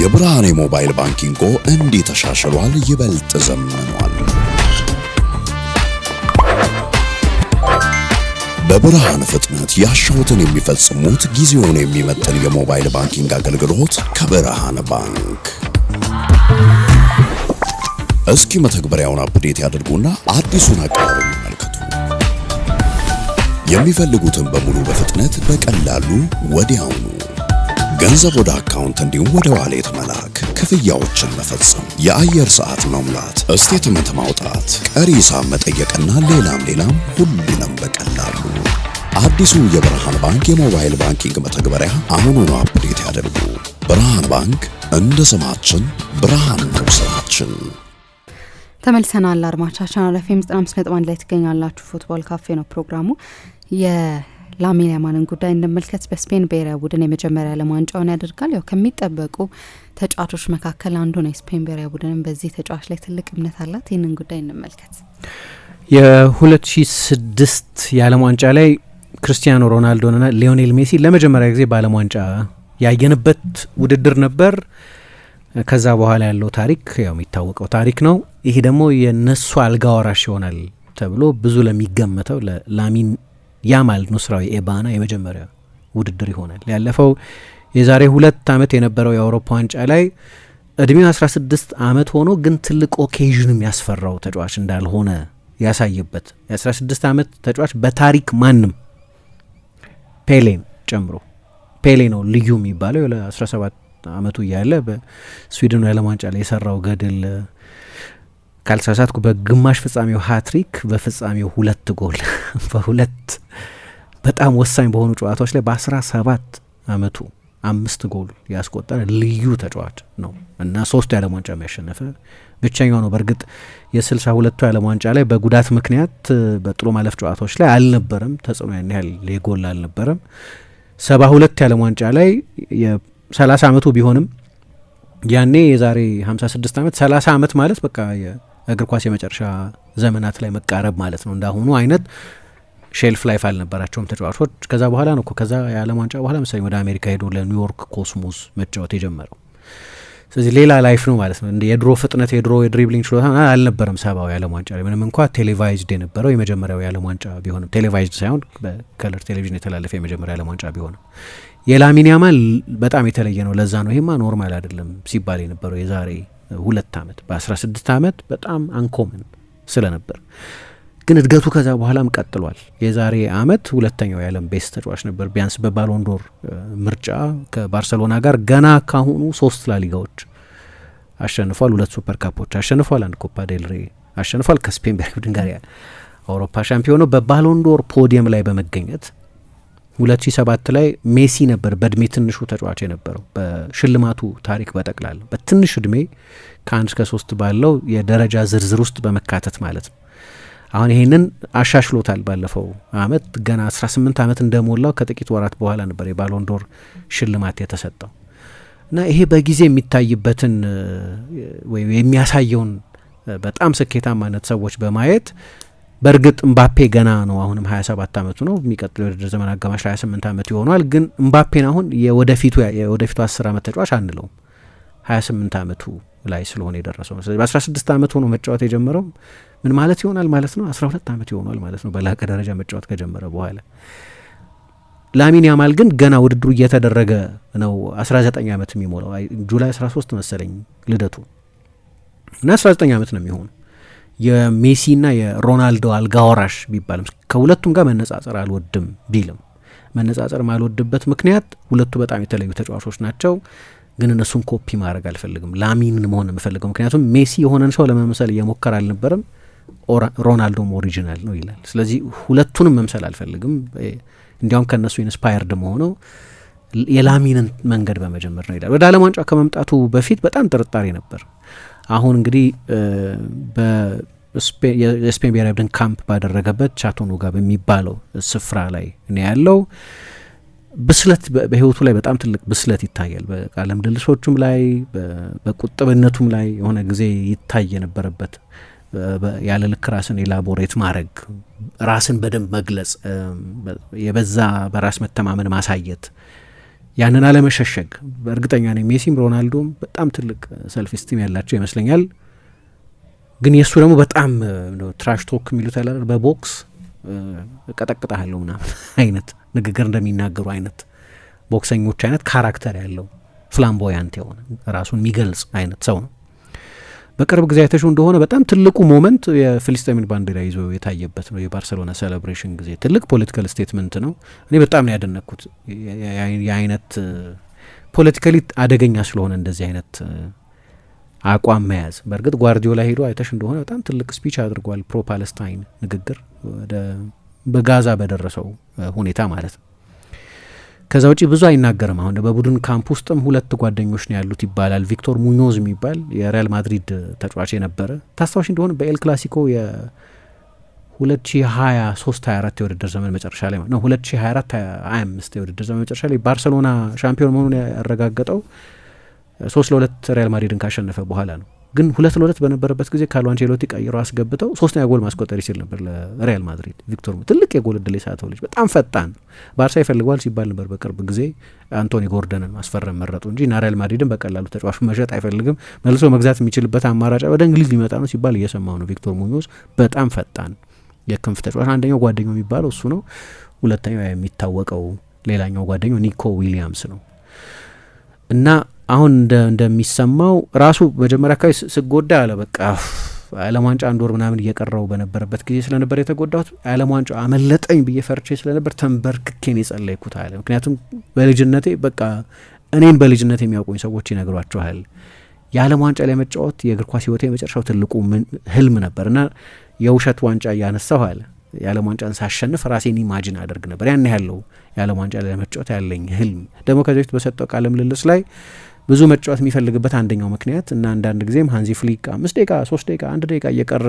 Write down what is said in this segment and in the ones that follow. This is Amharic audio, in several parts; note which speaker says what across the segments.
Speaker 1: የብርሃን ሞባይል ባንኪንግ እንዴት ተሻሽሏል ይበልጥ ዘመኗል። በብርሃን ፍጥነት ያሻውትን የሚፈጽሙት ጊዜውን የሚመጥን የሞባይል ባንኪንግ አገልግሎት ከብርሃን ባንክ። እስኪ መተግበሪያውን አፕዴት ያድርጉና አዲሱን አቀራረብ ይመልከቱ። የሚፈልጉትን በሙሉ በፍጥነት በቀላሉ ወዲያውኑ ገንዘብ ወደ አካውንት እንዲሁም ወደ ዋሌት መላክ፣ ክፍያዎችን መፈጸም፣ የአየር ሰዓት መሙላት፣ ስቴትመንት ማውጣት፣ ቀሪ ሂሳብ መጠየቅና ሌላም ሁሉንም በቀላሉ። አዲሱ የብርሃን ባንክ የሞባይል ባንኪንግ መተግበሪያ አሁኑኑ አፕዴት ያድርጉ። ብርሃን ባንክ እንደ ስማችን ብርሃን ነው ስራችን።
Speaker 2: ተመልሰናል። አድማጮቻችን አለፈም 95.1 ላይ ትገኛላችሁ። ፉትቦል ካፌ ነው ፕሮግራሙ። የላሚን ያማልን ጉዳይ እንመልከት። በስፔን ብሔራዊ ቡድን የመጀመሪያ ዓለም ዋንጫውን ያደርጋል። ያው ከሚጠበቁ ተጫዋቾች መካከል አንዱ ነው። የስፔን ብሔራዊ ቡድንም በዚህ ተጫዋች ላይ ትልቅ እምነት አላት። ይህንን ጉዳይ እንመልከት።
Speaker 3: የ2006 የዓለም ዋንጫ ላይ ክርስቲያኖ ሮናልዶና ሊዮኔል ሜሲ ለመጀመሪያ ጊዜ በዓለም ዋንጫ ያየንበት ውድድር ነበር። ከዛ በኋላ ያለው ታሪክ ያው የሚታወቀው ታሪክ ነው። ይሄ ደግሞ የነሱ አልጋ ወራሽ ይሆናል ተብሎ ብዙ ለሚገመተው ለላሚን ያማል ኑስራዊ ኤባና የመጀመሪያ ውድድር ይሆናል። ያለፈው የዛሬ 2 ዓመት የነበረው የአውሮፓ ዋንጫ ላይ እድሜው 16 ዓመት ሆኖ ግን ትልቅ ኦኬዥንም ያስፈራው ተጫዋች እንዳልሆነ ያሳየበት የ16 ዓመት ተጫዋች በታሪክ ማንም ፔሌን ጨምሮ ፔሌ ነው ልዩ የሚባለው ለ17 ዓመቱ እያለ በስዊድኑ የዓለም ዋንጫ ላይ የሰራው ገድል ካልተሳሳትኩ በግማሽ ፍጻሜው ሃትሪክ በፍጻሜው 2 ጎል በሁለት በጣም ወሳኝ በሆኑ ጨዋታዎች ላይ በ17 ዓመቱ 5 ጎል ያስቆጠረ ልዩ ተጫዋች ነው እና 3 የዓለም ዋንጫ የሚያሸነፈ ብቸኛው ነው። በእርግጥ የ62ቱ የዓለም ዋንጫ ላይ በጉዳት ምክንያት በጥሎ ማለፍ ጨዋታዎች ላይ አልነበረም። ተጽዕኖ ያን ያህል የጎል አልነበረም። 72 የዓለም ዋንጫ ላይ የ30 ዓመቱ ቢሆንም ያኔ የዛሬ 56 ዓመት 30 ዓመት ማለት በቃ የእግር ኳስ የመጨረሻ ዘመናት ላይ መቃረብ ማለት ነው። እንዳሁኑ አይነት ሼልፍ ላይፍ አልነበራቸውም ተጫዋቾች። ከዛ በኋላ ነው ከዛ የዓለም ዋንጫ በኋላ መሰለኝ ወደ አሜሪካ ሄዶ ለኒውዮርክ ኮስሞስ መጫወት የጀመረው። ስለዚህ ሌላ ላይፍ ነው ማለት ነው። እንደ የድሮ ፍጥነት የድሮ የድሪብሊንግ ችሎታ አልነበረም። 70 የዓለም ዋንጫ ላይ ምንም እንኳ ቴሌቫይዝድ የነበረው የመጀመሪያው የዓለም ዋንጫ ቢሆንም ቴሌቫይዝድ ሳይሆን በከለር ቴሌቪዥን የተላለፈ የመጀመሪያው የዓለም ዋንጫ ቢሆንም የላሚን ያማል በጣም የተለየ ነው። ለዛ ነው ይሄማ ኖርማል አይደለም ሲባል የነበረው የዛሬ 2 ዓመት በ16 ዓመት በጣም አንኮመን ስለነበር ግን እድገቱ ከዛ በኋላም ቀጥሏል። የዛሬ ዓመት ሁለተኛው የዓለም ቤስት ተጫዋች ነበር። ቢያንስ በባሎንዶር ምርጫ ከባርሰሎና ጋር ገና ካሁኑ 3 ላሊጋዎች አሸንፏል፣ 2 ሱፐር ካፖች አሸንፏል፣ 1 ኮፓ ዴል ሬ አሸንፏል። ከስፔን ብሔራዊ ቡድን ጋር አውሮፓ ሻምፒዮን በባሎንዶር ፖዲየም ላይ በመገኘት 2007 ላይ ሜሲ ነበር በእድሜ ትንሹ ተጫዋች የነበረው በሽልማቱ ታሪክ በጠቅላላ በትንሽ እድሜ ከ1 እስከ 3 ባለው የደረጃ ዝርዝር ውስጥ በመካተት ማለት ነው። አሁን ይሄንን አሻሽሎታል። ባለፈው አመት ገና 18 ዓመት እንደሞላው ከጥቂት ወራት በኋላ ነበር የባሎንዶር ሽልማት የተሰጠው እና ይሄ በጊዜ የሚታይበትን ወይ የሚያሳየውን በጣም ስኬታማነት ሰዎች በማየት በእርግጥ እምባፔ ገና ነው። አሁንም 27 ዓመቱ ነው። የሚቀጥለው የውድድር ዘመን አጋማሽ 28 ዓመት ይሆናል። ግን እምባፔን አሁን የወደፊቱ 10 ዓመት ተጫዋች አንለውም 28 ዓመቱ ላይ ስለሆነ የደረሰው። ስለዚህ በ16 ዓመት ሆኖ መጫወት የጀመረው ምን ማለት ይሆናል ማለት ነው? 12 ዓመት ይሆናል ማለት ነው በላቀ ደረጃ መጫወት ከጀመረ በኋላ። ላሚን ያማል ግን ገና ውድድሩ እየተደረገ ነው። 19 ዓመት የሚሞላው ጁላይ 13 መሰለኝ ልደቱ እና 19 ዓመት ነው የሚሆነው። የሜሲና የሮናልዶ አልጋወራሽ ቢባልም ከሁለቱም ጋር መነጻጸር አልወድም ቢልም መነጻጸር ማልወድበት ምክንያት ሁለቱ በጣም የተለዩ ተጫዋቾች ናቸው። ግን እነሱን ኮፒ ማድረግ አልፈልግም። ላሚንን መሆን የምፈልገው ምክንያቱም ሜሲ የሆነን ሰው ለመምሰል እየሞከረ አልነበረም። ሮናልዶም ኦሪጂናል ነው ይላል። ስለዚህ ሁለቱንም መምሰል አልፈልግም። እንዲያውም ከእነሱ ኢንስፓየርድ መሆነው የላሚንን መንገድ በመጀመር ነው ይላል። ወደ ዓለም ዋንጫ ከመምጣቱ በፊት በጣም ጥርጣሬ ነበር። አሁን እንግዲህ የስፔን ብሔራዊ ቡድን ካምፕ ባደረገበት ቻቶኑጋ በሚባለው ስፍራ ላይ ነው ያለው። ብስለት በህይወቱ ላይ በጣም ትልቅ ብስለት ይታያል። በቃለ ምልልሶቹም ላይ በቁጥብነቱም ላይ የሆነ ጊዜ ይታይ የነበረበት ያለ ልክ ራስን ኤላቦሬት ማድረግ፣ ራስን በደንብ መግለጽ፣ የበዛ በራስ መተማመን ማሳየት ያንን አለመሸሸግ በእርግጠኛ ነኝ ሜሲም ሮናልዶም በጣም ትልቅ ሰልፍ ስቲም ያላቸው ይመስለኛል። ግን የእሱ ደግሞ በጣም ትራሽ ቶክ የሚሉት ያለ በቦክስ ቀጠቅጣለሁ ምናምን አይነት ንግግር እንደሚናገሩ አይነት ቦክሰኞች አይነት ካራክተር ያለው ፍላምቦያንት የሆነ ራሱን የሚገልጽ አይነት ሰው ነው። በቅርብ ጊዜ አይተሹ እንደሆነ በጣም ትልቁ ሞመንት የፍልስጤምን ባንዲራ ይዞ የታየበት ነው። የባርሰሎና ሴሌብሬሽን ጊዜ ትልቅ ፖለቲካል ስቴትመንት ነው። እኔ በጣም ነው ያደነቅኩት። የአይነት ፖለቲካሊ አደገኛ ስለሆነ እንደዚህ አይነት አቋም መያዝ። በእርግጥ ጓርዲዮላ ሄዶ አይተሽ እንደሆነ በጣም ትልቅ ስፒች አድርጓል። ፕሮ ፓለስታይን ንግግር በጋዛ በደረሰው ሁኔታ ማለት ነው። ከዛ ውጪ ብዙ አይናገርም። አሁን በቡድን ካምፕ ውስጥም 2 ጓደኞች ነው ያሉት ይባላል። ቪክቶር ሙኞዝ የሚባል የሪያል ማድሪድ ተጫዋች የነበረ ታስታውሽ እንደሆነ በኤል ክላሲኮ የ2023-24 የውድድር ዘመን መጨረሻ ላይ ነው 2024-25 የውድድር ዘመን መጨረሻ ላይ ባርሰሎና ሻምፒዮን መሆኑን ያረጋገጠው 3-2 ሪያል ማድሪድን ካሸነፈ በኋላ ነው። ግን 2-2 በነበረበት ጊዜ ካርሎ አንቼሎቲ ቀይሮ አስገብተው 3ኛ ጎል ማስቆጠር ይችል ነበር ለሪያል ማድሪድ። ቪክቶር ትልቅ የጎል እድል የሳተው ልጅ በጣም ፈጣን ነው። ባርሳ ይፈልገዋል ሲባል ነበር። በቅርብ ጊዜ አንቶኒ ጎርደንን ማስፈረም መረጡ እንጂ እና ሪያል ማድሪድን በቀላሉ ተጫዋቹ መሸጥ አይፈልግም። መልሶ መግዛት የሚችልበት አማራጭ ወደ እንግሊዝ ሊመጣ ነው ሲባል እየሰማው ነው። ቪክቶር ሙኞዝ በጣም ፈጣን የክንፍ ተጫዋች፣ አንደኛው ጓደኛው የሚባለው እሱ ነው። ሁለተኛው የሚታወቀው ሌላኛው ጓደኛው ኒኮ ዊሊያምስ ነው። እና አሁን እንደሚሰማው ራሱ መጀመሪያ አካባቢ ስጎዳ አለ በቃ ዓለም ዋንጫ 1 ወር ምናምን እየቀረው በነበረበት ጊዜ ስለነበር የተጎዳሁት ዓለም ዋንጫ አመለጠኝ ብዬ ፈርቼ ስለነበር ተንበርክኬን የጸለይኩት አለ። ምክንያቱም በልጅነቴ በቃ እኔም በልጅነቴ የሚያውቁኝ ሰዎች ይነግሯቸዋል የዓለም ዋንጫ ላይ መጫወት የእግር ኳስ ህይወቴ የመጨረሻው ትልቁ ህልም ነበር እና የውሸት ዋንጫ እያነሳሁ አለ የዓለም ዋንጫን ሳሸንፍ ራሴን ኢማጂን አደርግ ነበር። ያን ያለው የዓለም ዋንጫ ላይ መጫወት ያለኝ ህልም ደግሞ ከዚህ በፊት በሰጠው ቃለ ምልልስ ላይ ብዙ መጫወት የሚፈልግበት አንደኛው ምክንያት እና አንዳንድ ጊዜም ሃንዚ ፍሊክ 5 ደቂቃ 3 ደቂቃ 1 ደቂቃ እየቀረ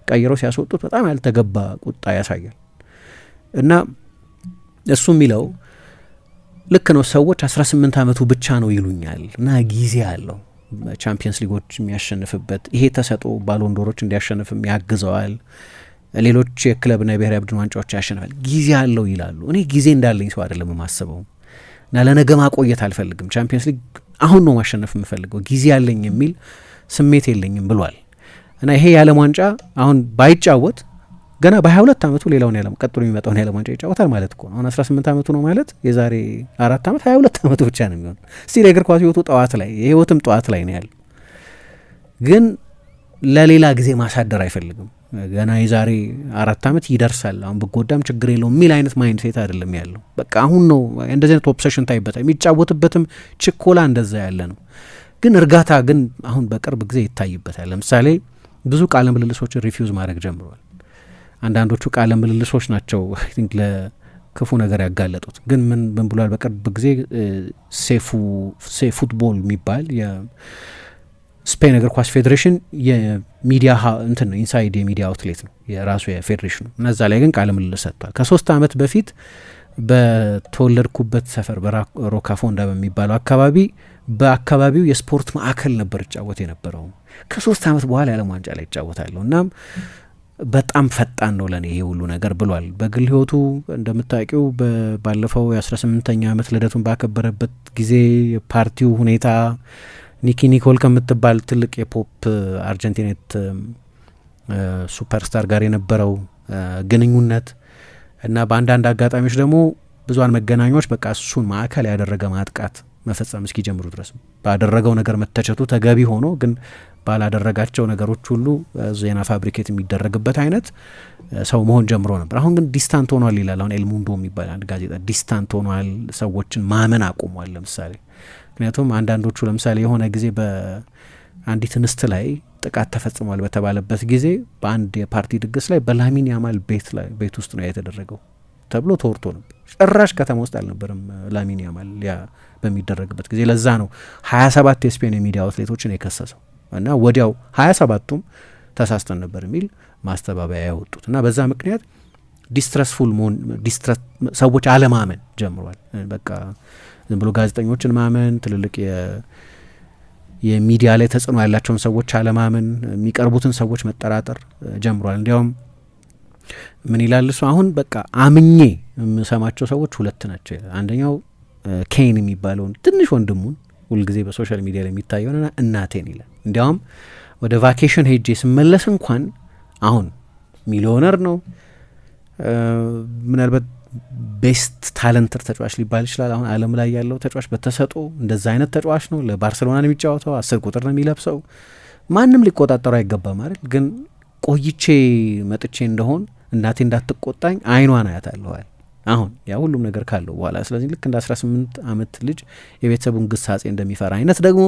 Speaker 3: ቀይረው ሲያስወጡት በጣም ያልተገባ ቁጣ ያሳያል። እና እሱ የሚለው ልክ ነው። ሰዎች 18 ዓመቱ ብቻ ነው ይሉኛል እና ጊዜ አለው ቻምፒየንስ ሊጎች የሚያሸንፍበት ይሄ ተሰጥኦ ባሎንዶሮች እንዲያሸንፍም ያግዘዋል። ሌሎች የክለብና የብሔራዊ ቡድን ዋንጫዎች ያሸንፋል ጊዜ አለው ይላሉ። እኔ ጊዜ እንዳለኝ ሰው አይደለም የማስበው እና ለነገ ማቆየት አልፈልግም። ቻምፒየንስ ሊግ አሁን ነው ማሸነፍ የምፈልገው ጊዜ ያለኝ የሚል ስሜት የለኝም ብሏል። እና ይሄ የዓለም ዋንጫ አሁን ባይጫወት ገና በ22 ዓመቱ ሌላውን ያለም ቀጥሎ የሚመጣውን የዓለም ዋንጫ ይጫወታል ማለት እኮ ነው። አሁን 18 ዓመቱ ነው ማለት የዛሬ 4 ዓመት 22 ዓመቱ ብቻ ነው የሚሆን። ስቲል የእግር ኳስ ህይወቱ ጠዋት ላይ የህይወትም ጠዋት ላይ ነው ያለው። ግን ለሌላ ጊዜ ማሳደር አይፈልግም። ገና የዛሬ 4 ዓመት ይደርሳል አሁን ብጎዳም ችግር የለውም የሚል አይነት ማይንድ ሴት አይደለም ያለው። በቃ አሁን ነው እንደዚህ አይነት ኦብሴሽን ታይበታል። የሚጫወትበትም ችኮላ እንደዛ ያለ ነው። ግን እርጋታ ግን አሁን በቅርብ ጊዜ ይታይበታል። ለምሳሌ ብዙ ቃለ ምልልሶችን ሪፊውዝ ማድረግ ጀምረዋል። አንዳንዶቹ ቃለ ምልልሶች ናቸው ለክፉ ነገር ያጋለጡት። ግን ምን ብሏል? በቅርብ ጊዜ ሴፉትቦል የሚባል ስፔን እግር ኳስ ፌዴሬሽን የሚዲያ እንትን ነው ኢንሳይድ የሚዲያ አውትሌት ነው የራሱ የፌዴሬሽኑ። እነዛ ላይ ግን ቃለ ምልልስ ሰጥቷል። ከ3 ዓመት በፊት በተወለድኩበት ሰፈር በሮካፎንዳ በሚባለው አካባቢ በአካባቢው የስፖርት ማዕከል ነበር ይጫወት የነበረው። ከ3 ዓመት በኋላ የዓለም ዋንጫ ላይ ይጫወታለሁ። እናም በጣም ፈጣን ነው ለኔ ይሄ ሁሉ ነገር ብሏል። በግል ህይወቱ እንደምታውቂው ባለፈው የ18ኛ ዓመት ልደቱን ባከበረበት ጊዜ የፓርቲው ሁኔታ ኒኪ ኒኮል ከምትባል ትልቅ የፖፕ አርጀንቲኔት ሱፐርስታር ጋር የነበረው ግንኙነት እና በአንዳንድ አጋጣሚዎች ደግሞ ብዙሃን መገናኛዎች በቃ እሱን ማዕከል ያደረገ ማጥቃት መፈጸም እስኪጀምሩ ድረስ ባደረገው ነገር መተቸቱ ተገቢ ሆኖ ግን ባላደረጋቸው ነገሮች ሁሉ ዜና ፋብሪኬት የሚደረግበት አይነት ሰው መሆን ጀምሮ ነበር። አሁን ግን ዲስታንት ሆኗል ይላል። አሁን ኤልሙንዶ የሚባል አንድ ጋዜጣ ዲስታንት ሆኗል፣ ሰዎችን ማመን አቁሟል። ለምሳሌ ምክንያቱም አንዳንዶቹ ለምሳሌ የሆነ ጊዜ በአንዲት እንስት ላይ ጥቃት ተፈጽሟል በተባለበት ጊዜ በአንድ የፓርቲ ድግስ ላይ በላሚን ያማል ቤት ውስጥ ነው የተደረገው ተብሎ ተወርቶ ነበር። ጭራሽ ከተማ ውስጥ አልነበረም ላሚን ያማል ያ በሚደረግበት ጊዜ። ለዛ ነው 27 የስፔን የሚዲያ አውትሌቶችን የከሰሰው እና ወዲያው 27ቱም ተሳስተን ነበር የሚል ማስተባበያ ያወጡት እና በዛ ምክንያት ዲስትረስፉል መሆን ሰዎች አለማመን ጀምሯል። በቃ ዝም ብሎ ጋዜጠኞችን ማመን፣ ትልልቅ የሚዲያ ላይ ተጽዕኖ ያላቸውን ሰዎች አለማመን፣ የሚቀርቡትን ሰዎች መጠራጠር ጀምሯል። እንዲያውም ምን ይላል እሱ አሁን በቃ አምኜ የምሰማቸው ሰዎች 2 ናቸው። አንደኛው ኬን የሚባለውን ትንሽ ወንድሙን ሁልጊዜ በሶሻል ሚዲያ ላይ የሚታየውና እናቴን ይላል። እንዲያውም ወደ ቫኬሽን ሄጄ ስመለስ እንኳን አሁን ሚሊዮነር ነው፣ ምናልባት ቤስት ታለንተር ተጫዋች ሊባል ይችላል አሁን ዓለም ላይ ያለው ተጫዋች በተሰጥኦ እንደዛ አይነት ተጫዋች ነው። ለባርሴሎና ነው የሚጫወተው፣ 10 ቁጥር ነው የሚለብሰው። ማንም ሊቆጣጠረው አይገባም አይደል? ግን ቆይቼ መጥቼ እንደሆን እናቴ እንዳትቆጣኝ አይኗን አያታለዋል አሁን ያ ሁሉም ነገር ካለው በኋላ። ስለዚህ ልክ እንደ 18 ዓመት ልጅ የቤተሰቡን ግሳጼ እንደሚፈራ አይነት ደግሞ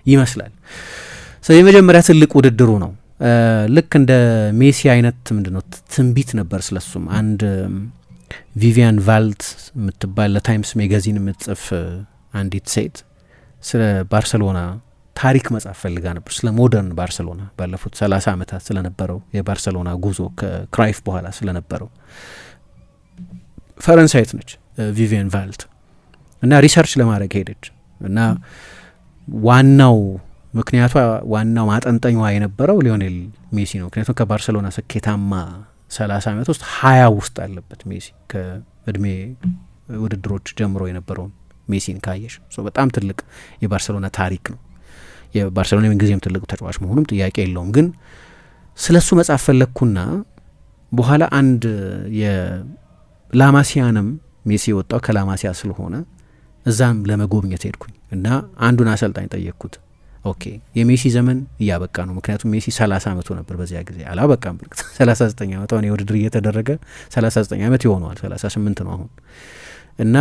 Speaker 3: ይመስላል። ስለዚህ የመጀመሪያ ትልቅ ውድድሩ ነው። ልክ እንደ ሜሲ አይነት ምንድነው ትንቢት ነበር ስለሱም። አንድ ቪቪያን ቫልት የምትባል ለታይምስ ሜጋዚን የምትጽፍ አንዲት ሴት ስለ ባርሰሎና ታሪክ መጻፍ ፈልጋ ነበር፣ ስለ ሞደርን ባርሰሎና ባለፉት 30 ዓመታት ስለነበረው የባርሰሎና ጉዞ ከክራይፍ በኋላ ስለነበረው። ፈረንሳይት ነች ቪቪያን ቫልት እና ሪሰርች ለማድረግ ሄደች እና ዋናው ምክንያቷ ዋናው ማጠንጠኛዋ የነበረው ሊዮኔል ሜሲ ነው። ምክንያቱም ከባርሰሎና ስኬታማ 30 ዓመት ውስጥ 20 ውስጥ አለበት ሜሲ ከእድሜ ውድድሮች ጀምሮ የነበረውን ሜሲን ካየሽ በጣም ትልቅ የባርሰሎና ታሪክ ነው። የባርሰሎና የምንጊዜም ትልቅ ተጫዋች መሆኑም ጥያቄ የለውም። ግን ስለሱ መጻፍ ፈለግኩና በኋላ አንድ የላማሲያንም ሜሲ የወጣው ከላማሲያ ስለሆነ እዛም ለመጎብኘት ሄድኩኝ እና አንዱን አሰልጣኝ ጠየቅኩት። ኦኬ የሜሲ ዘመን እያበቃ ነው፣ ምክንያቱም ሜሲ 30 ዓመቱ ነበር በዚያ ጊዜ። አላበቃም ብርግጥ 39 ዓመት አሁን የውድድር እየተደረገ 39 ዓመት ይሆነዋል፣ 38 ነው አሁን። እና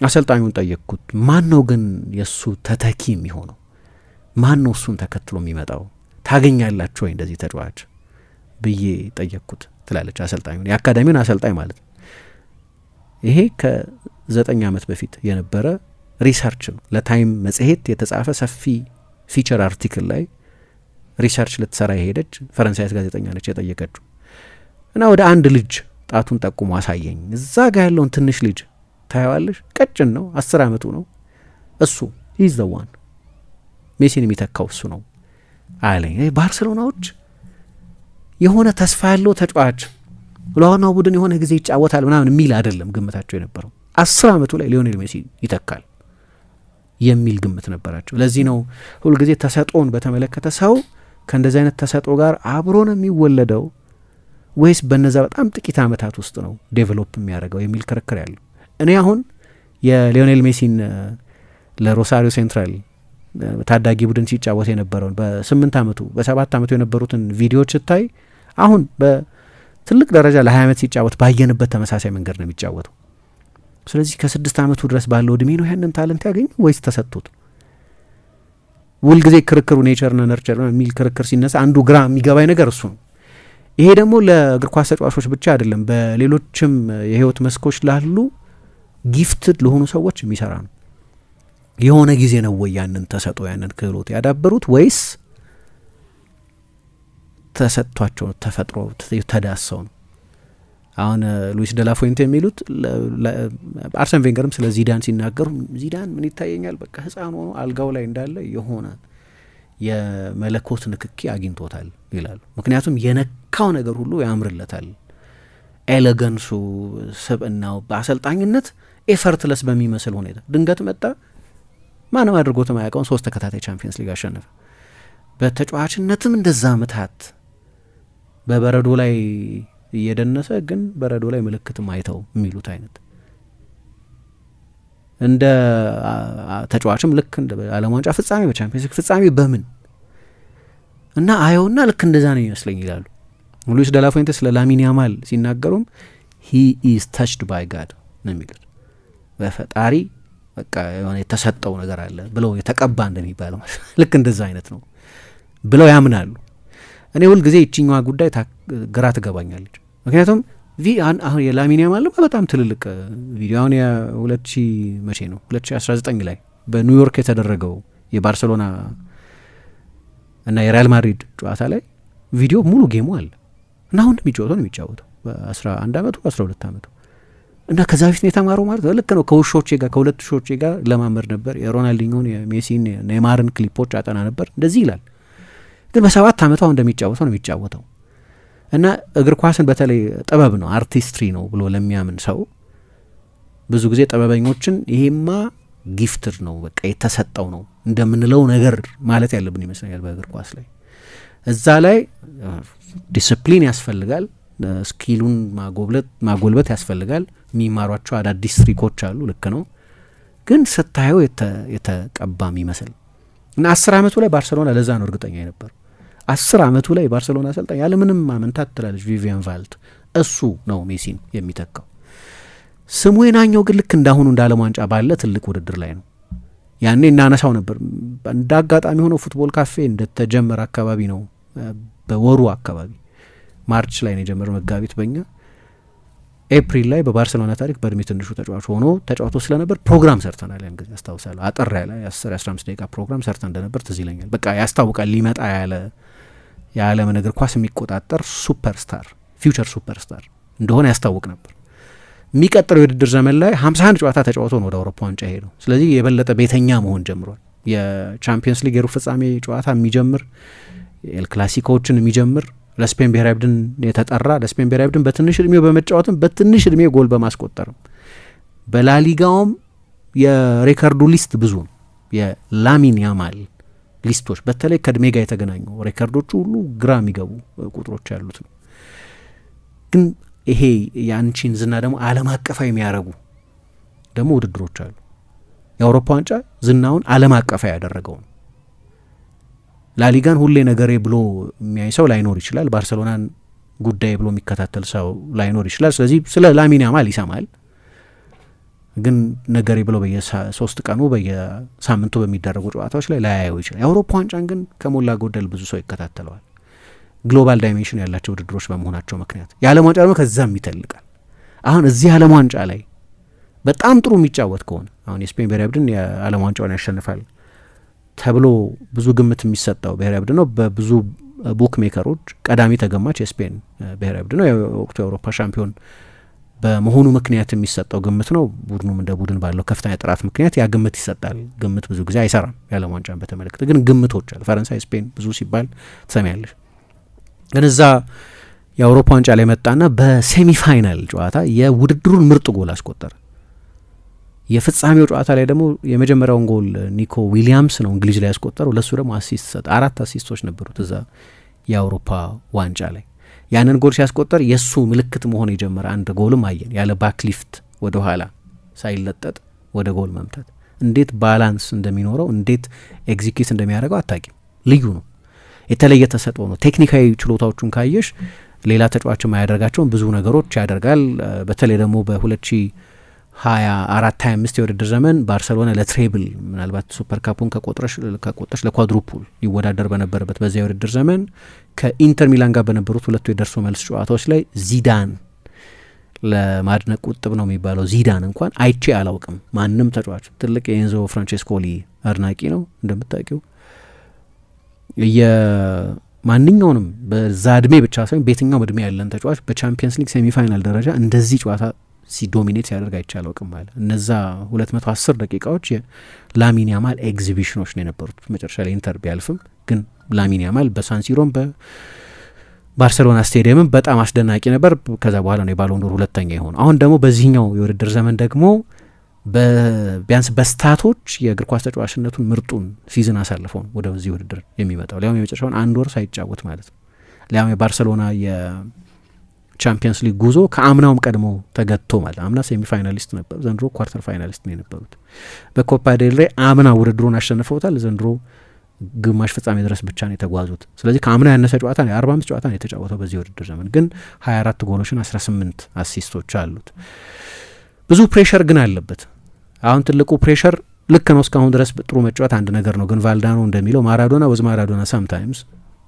Speaker 3: አሰልጣኙን ጠየቅኩት፣ ማን ነው ግን የእሱ ተተኪ የሚሆነው? ማን ነው እሱን ተከትሎ የሚመጣው? ታገኛላችሁ ወይ እንደዚህ ተጫዋች ብዬ ጠየቅኩት ትላለች አሰልጣኙን፣ የአካዳሚውን አሰልጣኝ ማለት ነው። ይሄ ከ9 ዓመት በፊት የነበረ ሪሰርች ነው። ለታይም መጽሔት የተጻፈ ሰፊ ፊቸር አርቲክል ላይ ሪሰርች ልትሰራ የሄደች ፈረንሳይት ጋዜጠኛ ነች የጠየቀችው። እና ወደ አንድ ልጅ ጣቱን ጠቁሞ አሳየኝ። እዛ ጋ ያለውን ትንሽ ልጅ ታየዋለሽ፣ ቀጭን ነው፣ 10 ዓመቱ ነው። እሱ ሂዝ ዘ ዋን ሜሲን የሚተካው እሱ ነው አለኝ። ባርሴሎናዎች የሆነ ተስፋ ያለው ተጫዋች ለዋናው ቡድን የሆነ ጊዜ ይጫወታል ምናምን የሚል አይደለም ግምታቸው የነበረው። 10 ዓመቱ ላይ ሊዮኔል ሜሲ ይተካል የሚል ግምት ነበራቸው። ለዚህ ነው ሁልጊዜ ተሰጥኦን በተመለከተ ሰው ከእንደዚህ አይነት ተሰጥኦ ጋር አብሮ ነው የሚወለደው ወይስ በነዛ በጣም ጥቂት ዓመታት ውስጥ ነው ዴቨሎፕ የሚያደርገው የሚል ክርክር ያለው። እኔ አሁን የሊዮኔል ሜሲን ለሮሳሪዮ ሴንትራል ታዳጊ ቡድን ሲጫወት የነበረውን በ8 ዓመቱ በ7 ዓመቱ የነበሩትን ቪዲዮዎች ስታይ አሁን በትልቅ ደረጃ ለ20 ዓመት ሲጫወት ባየንበት ተመሳሳይ መንገድ ነው የሚጫወተው። ስለዚህ ከ6 ዓመቱ ድረስ ባለው እድሜ ነው ያንን ታለንት ያገኘ ወይስ ተሰጥቶት? ሁልጊዜ ክርክሩ ኔቸርና ነርቸር የሚል ክርክር ሲነሳ አንዱ ግራ የሚገባኝ ነገር እሱ ነው። ይሄ ደግሞ ለእግር ኳስ ተጫዋቾች ብቻ አይደለም፣ በሌሎችም የህይወት መስኮች ላሉ ጊፍትድ ለሆኑ ሰዎች የሚሰራ ነው። የሆነ ጊዜ ነው ወይ ያንን ተሰጥኦ ያንን ክህሎት ያዳበሩት ወይስ ተሰጥቷቸው ተፈጥሮ ተዳሰው ነው? አሁን ሉዊስ ደላፎይንቴ የሚሉት አርሰን ቬንገርም ስለ ዚዳን ሲናገሩ ዚዳን ምን ይታየኛል በቃ ህፃን ሆኖ አልጋው ላይ እንዳለ የሆነ የመለኮት ንክኪ አግኝቶታል ይላሉ። ምክንያቱም የነካው ነገር ሁሉ ያምርለታል። ኤሌገንሱ፣ ስብዕናው በአሰልጣኝነት ኤፈርትለስ በሚመስል ሁኔታ ድንገት መጣ። ማንም አድርጎት የማያውቀውን 3 ተከታታይ ቻምፒየንስ ሊግ አሸነፈ። በተጫዋችነትም እንደዛ ምታት በበረዶ ላይ እየደነሰ ግን በረዶ ላይ ምልክትም አይተው የሚሉት አይነት እንደ ተጫዋችም ልክ እንደ ዓለም ዋንጫ ፍጻሜ በቻምፒየንስ ሊግ ፍጻሜ በምን እና አየውና ልክ እንደዛ ነው ይመስለኝ ይላሉ። ሉዊስ ደላፎይንቴ ስለ ላሚን ያማል ሲናገሩም he is touched by God ነው የሚሉት። በፈጣሪ በቃ የሆነ የተሰጠው ነገር አለ ብለው የተቀባ እንደሚባለው ልክ እንደዛ አይነት ነው ብለው ያምናሉ። እኔ ሁል ጊዜ ይችኛዋ ጉዳይ ግራ ትገባኛለች። ምክንያቱም አሁን የላሚን ያማል በጣም ትልልቅ ቪዲዮ አሁን የ2000 መቼ ነው 2019 ላይ በኒውዮርክ የተደረገው የባርሴሎና እና የሪያል ማድሪድ ጨዋታ ላይ ቪዲዮ ሙሉ ጌሙ አለ እና አሁን የሚጫወተው በ11 ዓመቱ 12 ዓመቱ እና ከዛ በፊት ነው የተማረው ማለት ልክ ነው። ከውሾቼ ጋር ከሁለት ውሾቼ ጋር ለማመድ ነበር። የሮናልዲኞን የሜሲን ኔይማርን ክሊፖች አጠና ነበር እንደዚህ ይላል። ግን በ7 ዓመቱ አሁን እንደሚጫወተው ነው የሚጫወተው። እና እግር ኳስን በተለይ ጥበብ ነው አርቲስትሪ ነው ብሎ ለሚያምን ሰው ብዙ ጊዜ ጥበበኞችን ይሄማ ጊፍትድ ነው፣ በቃ የተሰጠው ነው እንደምንለው ነገር ማለት ያለብን ይመስለኛል በእግር ኳስ ላይ። እዛ ላይ ዲስፕሊን ያስፈልጋል፣ ስኪሉን ማጎልበት ያስፈልጋል፣ የሚማሯቸው አዳዲስ ትሪኮች አሉ። ልክ ነው። ግን ስታየው የተቀባም ይመስል እና 10 ዓመቱ ላይ ባርሰሎና ለዛ ነው እርግጠኛ የነበር 10 ዓመቱ ላይ ባርሰሎና አሰልጣኝ ያለምንም ማመንታት ትላለች ቪቪያን ቫልት እሱ ነው ሜሲን የሚተካው። ስሙ የናኘው ግን ልክ እንዳሁኑ እንደ ዓለም ዋንጫ ባለ ትልቅ ውድድር ላይ ነው። ያኔ እናነሳው ነበር። እንደ አጋጣሚ ሆኖ ፉትቦል ካፌ እንደተጀመረ አካባቢ ነው፣ በወሩ አካባቢ ማርች ላይ ነው የጀመረው፣ መጋቢት በእኛ ኤፕሪል ላይ በባርሰሎና ታሪክ በእድሜ ትንሹ ተጫዋች ሆኖ ተጫዋቶ ስለነበር ፕሮግራም ሰርተናል። ያን ጊዜ አስታውሳለሁ። አጠር ያለ 10-15 ደቂቃ ፕሮግራም ሰርተን እንደነበር ትዝ ይለኛል። በቃ ያስታውቃል። ሊመጣ ያለ የዓለም እግር ኳስ የሚቆጣጠር ሱፐርስታር፣ ፊውቸር ሱፐርስታር እንደሆነ ያስታውቅ ነበር። የሚቀጥለው የውድድር ዘመን ላይ 51 ጨዋታ ተጫዋቶ ነው ወደ አውሮፓ ዋንጫ ሄደው። ስለዚህ የበለጠ ቤተኛ መሆን ጀምሯል። የቻምፒየንስ ሊግ የሩብ ፍጻሜ ጨዋታ የሚጀምር፣ ኤል ክላሲኮዎችን የሚጀምር፣ ለስፔን ብሔራዊ ቡድን የተጠራ፣ ለስፔን ብሔራዊ ቡድን በትንሽ እድሜው በመጫወትም በትንሽ እድሜ ጎል በማስቆጠርም በላሊጋውም የሬከርዱ ሊስት ብዙ ነው። የላሚን ያማል ሊስቶች በተለይ ከእድሜ ጋር የተገናኙ ሬከርዶቹ ሁሉ ግራ የሚገቡ ቁጥሮች ያሉት ነው። ግን ይሄ የአንቺን ዝና ደግሞ ዓለም አቀፋዊ የሚያደርጉ ደግሞ ውድድሮች አሉ። የአውሮፓ ዋንጫ ዝናውን ዓለም አቀፋዊ ያደረገው ነው። ላሊጋን ሁሌ ነገሬ ብሎ የሚያይ ሰው ላይኖር ይችላል። ባርሰሎናን ጉዳይ ብሎ የሚከታተል ሰው ላይኖር ይችላል። ስለዚህ ስለ ላሚን ያማል ይሰማል፣ ግን ነገሬ ብሎ በየ3 ቀኑ በየሳምንቱ በሚደረጉ ጨዋታዎች ላይ ላያየው ይችላል። የአውሮፓ ዋንጫን ግን ከሞላ ጎደል ብዙ ሰው ይከታተለዋል። ግሎባል ዳይሜንሽን ያላቸው ውድድሮች በመሆናቸው ምክንያት የዓለም ዋንጫ ደግሞ ከዛም ይተልቃል። አሁን እዚህ ዓለም ዋንጫ ላይ በጣም ጥሩ የሚጫወት ከሆነ አሁን የስፔን ብሔራዊ ቡድን የዓለም ዋንጫውን ያሸንፋል ተብሎ ብዙ ግምት የሚሰጠው ብሔራዊ ቡድን ነው። በብዙ ቡክ ሜከሮች ቀዳሚ ተገማች የስፔን ብሔራዊ ቡድን ነው። የወቅቱ የአውሮፓ ሻምፒዮን በመሆኑ ምክንያት የሚሰጠው ግምት ነው። ቡድኑም እንደ ቡድን ባለው ከፍተኛ ጥራት ምክንያት ያ ግምት ይሰጣል። ግምት ብዙ ጊዜ አይሰራም። የዓለም ዋንጫን በተመለከተ ግን ግምቶች አሉ። ፈረንሳይ፣ ስፔን ብዙ ሲባል ትሰሚያለሽ። ግን እዛ የአውሮፓ ዋንጫ ላይ መጣና በሴሚፋይናል ጨዋታ የውድድሩን ምርጥ ጎል አስቆጠረ። የፍጻሜው ጨዋታ ላይ ደግሞ የመጀመሪያውን ጎል ኒኮ ዊሊያምስ ነው እንግሊዝ ላይ ያስቆጠረው። ለሱ ደግሞ አሲስት ሰጠ። 4 አሲስቶች ነበሩት እዛ የአውሮፓ ዋንጫ ላይ። ያንን ጎል ሲያስቆጠር የእሱ ምልክት መሆን የጀመረ አንድ ጎልም አየን። ያለ ባክሊፍት ወደ ኋላ ሳይለጠጥ ወደ ጎል መምታት እንዴት ባላንስ እንደሚኖረው እንዴት ኤግዚኪዩት እንደሚያደርገው አታቂም። ልዩ ነው። የተለየ ተሰጥኦ ነው። ቴክኒካዊ ችሎታዎቹን ካየሽ ሌላ ተጫዋች የማያደርጋቸውን ብዙ ነገሮች ያደርጋል። በተለይ ደግሞ በ2024-25 የውድድር ዘመን ባርሰሎና ለትሬብል ምናልባት ሱፐር ካፑን ከቆጥረሽ ለኳድሩፑል ይወዳደር በነበረበት በዚያ የውድድር ዘመን ከኢንተር ሚላን ጋር በነበሩት ሁለቱ የደርሶ መልስ ጨዋታዎች ላይ ዚዳን ለማድነቅ ቁጥብ ነው የሚባለው ዚዳን እንኳን አይቼ አላውቅም። ማንም ተጫዋች ትልቅ የኤንዞ ፍራንቼስኮሊ አድናቂ ነው እንደምታውቂው። የማንኛውንም በዛ እድሜ ብቻ ሳይሆን በየትኛውም እድሜ ያለን ተጫዋች በቻምፒየንስ ሊግ ሴሚፋይናል ደረጃ እንደዚህ ጨዋታ ሲዶሚኔት ሲያደርግ አይቻል አውቅም ማለት። እነዛ 210 ደቂቃዎች የላሚን ያማል ኤግዚቢሽኖች ነው የነበሩት። መጨረሻ ላይ ኢንተር ቢያልፍም ግን ላሚን ያማል በሳንሲሮም በባርሰሎና ስቴዲየምም በጣም አስደናቂ ነበር። ከዛ በኋላ ነው የባሎን ዶር ሁለተኛ የሆነው። አሁን ደግሞ በዚህኛው የውድድር ዘመን ደግሞ ቢያንስ በስታቶች የእግር ኳስ ተጫዋችነቱን ምርጡን ሲዝን አሳልፈው ነው ወደዚህ ውድድር የሚመጣው። ሊያውም የመጨረሻውን 1 ወር ሳይጫወት ማለት ነው። ሊያውም የባርሰሎና የቻምፒየንስ ሊግ ጉዞ ከአምናውም ቀድሞ ተገጥቶ ማለት አምና ሴሚ ፋይናሊስት ነበሩ፣ ዘንድሮ ኳርተር ፋይናሊስት ነው የነበሩት። በኮፓ ዴል ሬ አምና ውድድሩን አሸንፈውታል፣ ዘንድሮ ግማሽ ፍጻሜ ድረስ ብቻ ነው የተጓዙት። ስለዚህ ከአምና ያነሰ ጨዋታ ነው 45 ጨዋታ ነው የተጫወተው በዚህ ውድድር ዘመን። ግን 24 ጎሎችን 18 አሲስቶች አሉት። ብዙ ፕሬሸር ግን አለበት። አሁን ትልቁ ፕሬሸር ልክ ነው እስካሁን ድረስ ጥሩ መጫወት አንድ ነገር ነው። ግን ቫልዳኖ እንደሚለው ማራዶና ወዝ ማራዶና ሳምታይምስ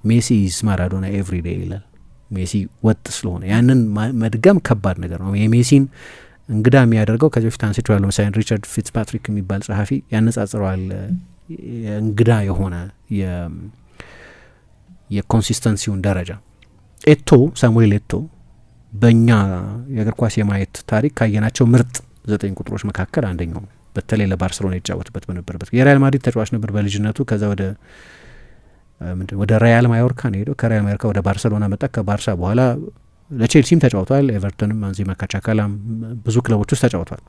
Speaker 3: ሜሲ ኢዝ ማራዶና ኤቭሪ ዴይ ይላል። ሜሲ ወጥ ስለሆነ ያንን መድገም ከባድ ነገር ነው። የሜሲን እንግዳ የሚያደርገው ከዚህ በፊት አንስቼዋለሁ። ለምሳሌ ሪቻርድ ፊትስፓትሪክ የሚባል ጸሐፊ ያነጻጽረዋል። እንግዳ የሆነ የኮንሲስተንሲውን ደረጃ ሳሙኤል ኤቶ በእኛ የእግር ኳስ የማየት ታሪክ ካየናቸው ምርጥ 9 ቁጥሮች መካከል አንደኛው ነው። በተለይ ለባርሰሎና ይጫወትበት በነበረበት የሪያል ማድሪድ ተጫዋች ነበር በልጅነቱ። ከዛ ወደ ሪያል ማዮርካ ነው ሄደው። ከሪያል ማዮርካ ወደ ባርሰሎና መጣ። ከባርሳ በኋላ ለቼልሲም ተጫውቷል። ኤቨርተንም፣ አንዚ ማካቻካላም ብዙ ክለቦች ውስጥ ተጫውቷል።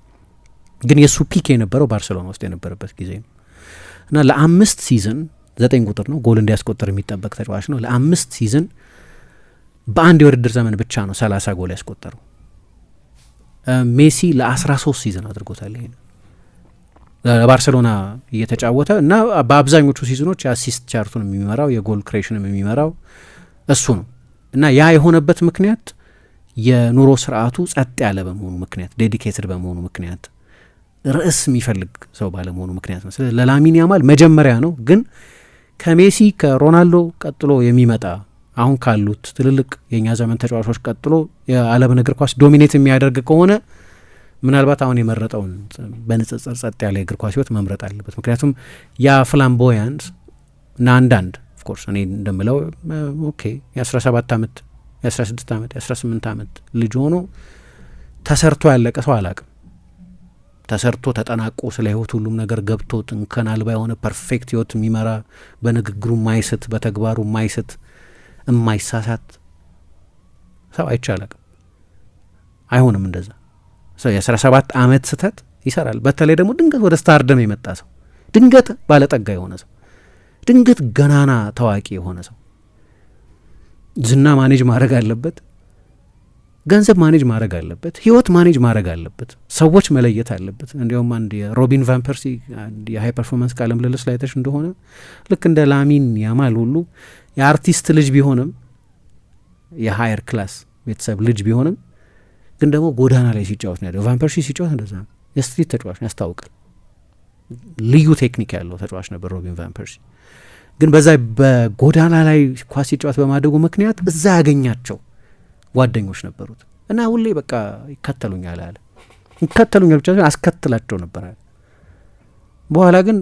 Speaker 3: ግን የእሱ ፒክ የነበረው ባርሴሎና ውስጥ የነበረበት ጊዜ ነው እና ለ5 ሲዝን 9 ቁጥር ነው ጎል እንዲያስቆጠር የሚጠበቅ ተጫዋች ነው። ለ5 ሲዝን በአንድ የውድድር ዘመን ብቻ ነው 30 ጎል ያስቆጠረው። ሜሲ ለ13 ሲዝን አድርጎታል። ይሄ ለባርሴሎና እየተጫወተ እና በአብዛኞቹ ሲዝኖች የአሲስት ቻርቱን የሚመራው የጎል ክሬሽንም የሚመራው እሱ ነው እና ያ የሆነበት ምክንያት የኑሮ ስርዓቱ ጸጥ ያለ በመሆኑ ምክንያት፣ ዴዲኬትድ በመሆኑ ምክንያት፣ ርዕስ የሚፈልግ ሰው ባለመሆኑ ምክንያት ነው። ስለዚህ ለላሚን ያማል መጀመሪያ ነው፣ ግን ከሜሲ ከሮናልዶ ቀጥሎ የሚመጣ አሁን ካሉት ትልልቅ የእኛ ዘመን ተጫዋቾች ቀጥሎ የዓለምን እግር ኳስ ዶሚኔት የሚያደርግ ከሆነ ምናልባት አሁን የመረጠውን በንጽጽር ጸጥ ያለ የእግር ኳስ ህይወት መምረጥ አለበት። ምክንያቱም ያ ፍላምቦያንስ እና አንዳንድ ኦፍኮርስ እኔ እንደምለው ኦኬ የ17 ዓመት የ16 ዓመት የ18 ዓመት ልጅ ሆኖ ተሰርቶ ያለቀ ሰው አላቅም። ተሰርቶ ተጠናቆ ስለ ህይወት ሁሉም ነገር ገብቶት እንከን አልባ የሆነ ፐርፌክት ህይወት የሚመራ በንግግሩ ማይስት በተግባሩ ማይስት የማይሳሳት ሰው አይቻላቅም። አይሆንም እንደዛ ሰው የ17 ዓመት ስተት ይሰራል። በተለይ ደግሞ ድንገት ወደ ስታርደም የመጣ ሰው፣ ድንገት ባለጠጋ የሆነ ሰው፣ ድንገት ገናና ታዋቂ የሆነ ሰው ዝና ማኔጅ ማድረግ አለበት፣ ገንዘብ ማኔጅ ማድረግ አለበት፣ ህይወት ማኔጅ ማድረግ አለበት፣ ሰዎች መለየት አለበት። እንዲያውም አንድ የሮቢን ቫን ፐርሲ የሀይ ፐርፎርማንስ ቃለ ምልልስ ላይ አይተሽ እንደሆነ ልክ እንደ ላሚን ያማል ሁሉ የአርቲስት ልጅ ቢሆንም የሀየር ክላስ ቤተሰብ ልጅ ቢሆንም ግን ደግሞ ጎዳና ላይ ሲጫወት ነው ያለው። ቫን ፐርሲ ሲጫወት እንደዛ ነው። የስትሪት ተጫዋች ነው፣ ያስታውቃል። ልዩ ቴክኒክ ያለው ተጫዋች ነበር ሮቢን ቫን ፐርሲ። ግን በዛ በጎዳና ላይ ኳስ ሲጫወት በማደጉ ምክንያት እዛ ያገኛቸው ጓደኞች ነበሩት እና ሁሌ በቃ ይከተሉኛል አለ። ይከተሉኛል ብቻ አስከትላቸው ነበር አለ። በኋላ ግን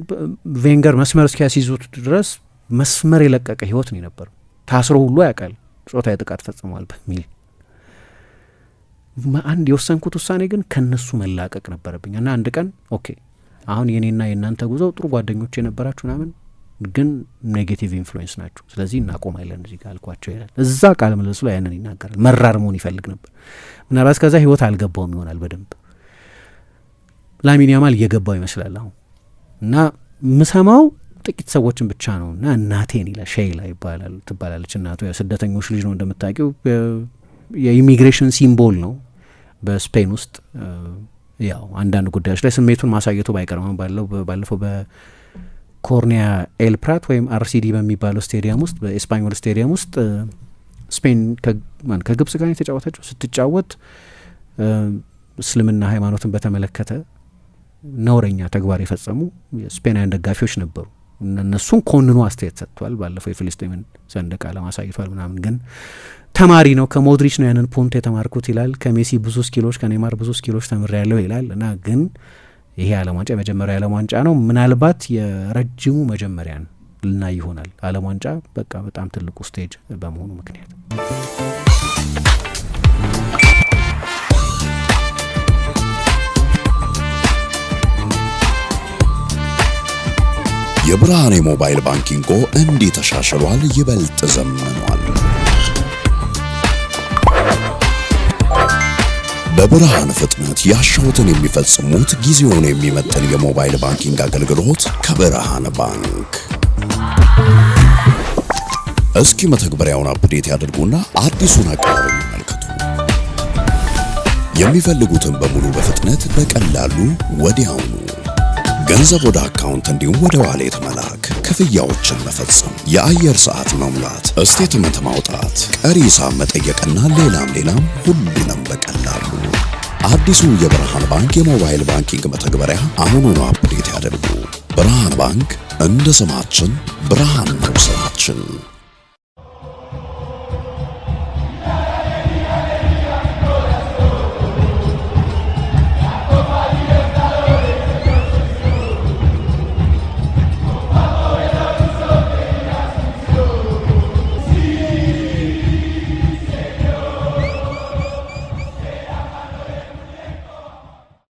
Speaker 3: ቬንገር መስመር እስኪያስይዙት ድረስ መስመር የለቀቀ ህይወት ነው የነበረው። ታስሮ ሁሉ ያውቃል ጾታዊ ጥቃት ፈጽሟል በሚል አንድ የወሰንኩት ውሳኔ ግን ከነሱ መላቀቅ ነበረብኝ እና አንድ ቀን ኦኬ አሁን የኔና የእናንተ ጉዞ ጥሩ ጓደኞች የነበራችሁ ምናምን ግን ኔጌቲቭ ኢንፍሉዌንስ ናቸው፣ ስለዚህ እናቆማለን እዚህ ጋር አልኳቸው ይላል። እዛ ቃል ምልልሱ ላይ ያንን ይናገራል። መራር መሆን ይፈልግ ነበር። ምናልባት ከዛ ህይወት አልገባውም ይሆናል በደንብ። ላሚን ያማል እየገባው ይመስላል አሁን እና ምሰማው ጥቂት ሰዎችን ብቻ ነው እና እናቴን ይላል። ሼይላ ትባላለች እናቱ። ስደተኞች ልጅ ነው እንደምታውቂው። የኢሚግሬሽን ሲምቦል ነው በስፔን ውስጥ። ያው አንዳንድ ጉዳዮች ላይ ስሜቱን ማሳየቱ ባይቀርም ባለፈው በኮርኒያ ኤል ፕራት ወይም አርሲዲ በሚባለው ስቴዲየም ውስጥ በኤስፓኞል ስቴዲየም ውስጥ ስፔን ከግብጽ ጋር የተጫወተችው ስትጫወት እስልምና ሃይማኖትን በተመለከተ ነውረኛ ተግባር የፈጸሙ የስፔናውያን ደጋፊዎች ነበሩ። እነሱን ኮንኖ አስተያየት ሰጥቷል። ባለፈው የፍልስጤምን ሰንደቅ ዓላማ አሳይቷል ምናምን። ግን ተማሪ ነው፣ ከሞድሪች ነው ያንን ፖንት የተማርኩት ይላል። ከሜሲ ብዙ ስኪሎች ከኔማር ብዙ ስኪሎች ተምሬያለሁ ይላል እና ግን ይሄ ዓለም ዋንጫ የመጀመሪያ ዓለም ዋንጫ ነው። ምናልባት የረጅሙ መጀመሪያን ልናይ ይሆናል። ዓለም ዋንጫ በቃ በጣም ትልቁ ስቴጅ በመሆኑ ምክንያት
Speaker 1: የብርሃን የሞባይል ባንኪንጎ እንዲህ ተሻሽሏል፣ ይበልጥ ዘምኗል። በብርሃን ፍጥነት ያሻውትን የሚፈጽሙት ጊዜውን የሚመጥን የሞባይል ባንኪንግ አገልግሎት ከብርሃን ባንክ። እስኪ መተግበሪያውን አፕዴት ያድርጉና አዲሱን አቀራረብ ይመልከቱ። የሚፈልጉትን በሙሉ በፍጥነት በቀላሉ ወዲያውኑ ገንዘብ ወደ አካውንት እንዲሁም ወደ ዋሌት መላክ፣ ክፍያዎችን መፈጸም፣ የአየር ሰዓት መሙላት፣ ስቴትመንት ማውጣት፣ ቀሪ ሂሳብ መጠየቅና ሌላም ሁሉንም በቀላሉ። አዲሱ የብርሃን ባንክ የሞባይል ባንኪንግ መተግበሪያ አሁኑኑ አፕዴት ያደርጉ። ብርሃን ባንክ እንደ ስማችን ብርሃን ነው ስራችን።